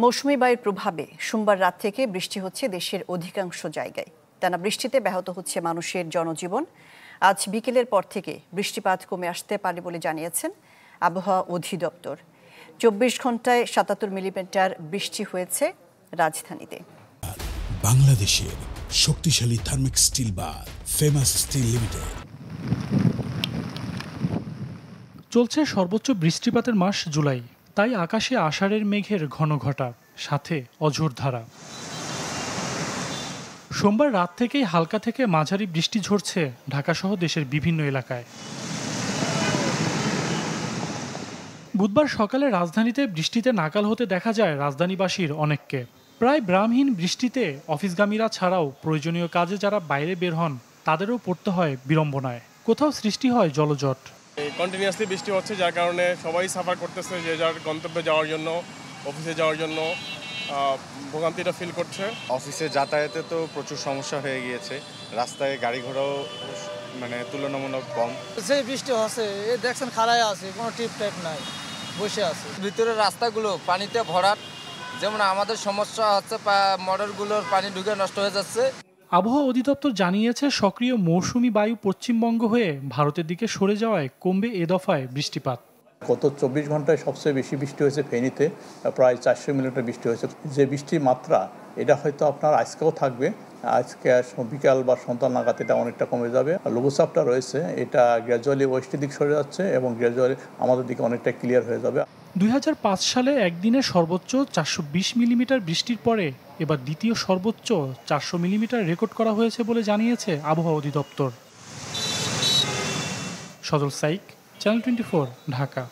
মৌসুমী বায়ুর প্রভাবে সোমবার রাত থেকে বৃষ্টি হচ্ছে দেশের অধিকাংশ জায়গায়। টানা বৃষ্টিতে ব্যাহত হচ্ছে মানুষের জনজীবন। আজ বিকেলের পর থেকে বৃষ্টিপাত কমে আসতে পারে বলে জানিয়েছেন আবহাওয়া অধিদপ্তর। ২৪ ঘন্টায় ৭৭ মিলিমিটার বৃষ্টি হয়েছে রাজধানীতে। বাংলাদেশের শক্তিশালী থার্মিক স্টিল বার ফেমাস স্টিল লিমিটেড। চলছে সর্বোচ্চ বৃষ্টিপাতের মাস জুলাই, তাই আকাশে আষাঢ়ের মেঘের ঘন ঘটা, সাথে অঝোর ধারা। সোমবার রাত থেকেই হালকা থেকে মাঝারি বৃষ্টি ঝরছে ঢাকাসহ দেশের বিভিন্ন এলাকায়। বুধবার সকালে রাজধানীতে বৃষ্টিতে নাকাল হতে দেখা যায় রাজধানীবাসীর অনেককে। প্রায় বিরামহীন বৃষ্টিতে অফিসগামীরা ছাড়াও প্রয়োজনীয় কাজে যারা বাইরে বের হন তাদেরও পড়তে হয় বিড়ম্বনায়। কোথাও সৃষ্টি হয় জলজট। কন্টিনিউয়াসলি বৃষ্টি হচ্ছে, যার কারণে সবাই সাফার করতেছে, যে যার গন্তব্যে যাওয়ার জন্য, অফিসে যাওয়ার জন্য ভোগান্তিটা ফিল করছে। অফিসে যাতায়াতে তো প্রচুর সমস্যা হয়ে গিয়েছে, রাস্তায় গাড়ি ঘোড়াও তুলনামূলক কম। যে বৃষ্টি হচ্ছে দেখছেন খাড়ায় আছে, কোনো টিপ টাইপ নাই, বসে আছে। ভিতরের রাস্তাগুলো পানিতে ভরাট, যেমন আমাদের সমস্যা হচ্ছে, মোটরগুলোর পানি ঢুকে নষ্ট হয়ে যাচ্ছে। আবহাওয়া অধিদপ্তর জানিয়েছে সক্রিয় মৌসুমি বায়ু পশ্চিমবঙ্গ হয়ে ভারতের দিকে সরে যাওয়ায় কমবে এ দফায় বৃষ্টিপাত। গত ২৪ ঘন্টায় সবচেয়ে বেশি বৃষ্টি হয়েছে ফেনীতে, প্রায় ৪০০ মিলিমিটার বৃষ্টি হয়েছে। যে বৃষ্টির মাত্রা এটা হয়তো আপনার আজকেও থাকবে, আজকে বিকাল বা সন্ধ্যা নাগাদ এটা অনেকটা কমে যাবে। লঘুচাপটা রয়েছে, এটা গ্র্যাজুয়ালি ওয়েস্টের দিক সরে যাচ্ছে এবং গ্র্যাজুয়ালি আমাদের দিকে অনেকটা ক্লিয়ার হয়ে যাবে। ২০০৫ সালে একদিনে সর্বোচ্চ ৪২০ মিলিমিটার বৃষ্টির পরে এবার দ্বিতীয় সর্বোচ্চ ৪০০ মিলিমিটার রেকর্ড করা হয়েছে বলে জানিয়েছে আবহাওয়া অধিদপ্তর। সজল সাইক, চ্যানেল 24, ঢাকা।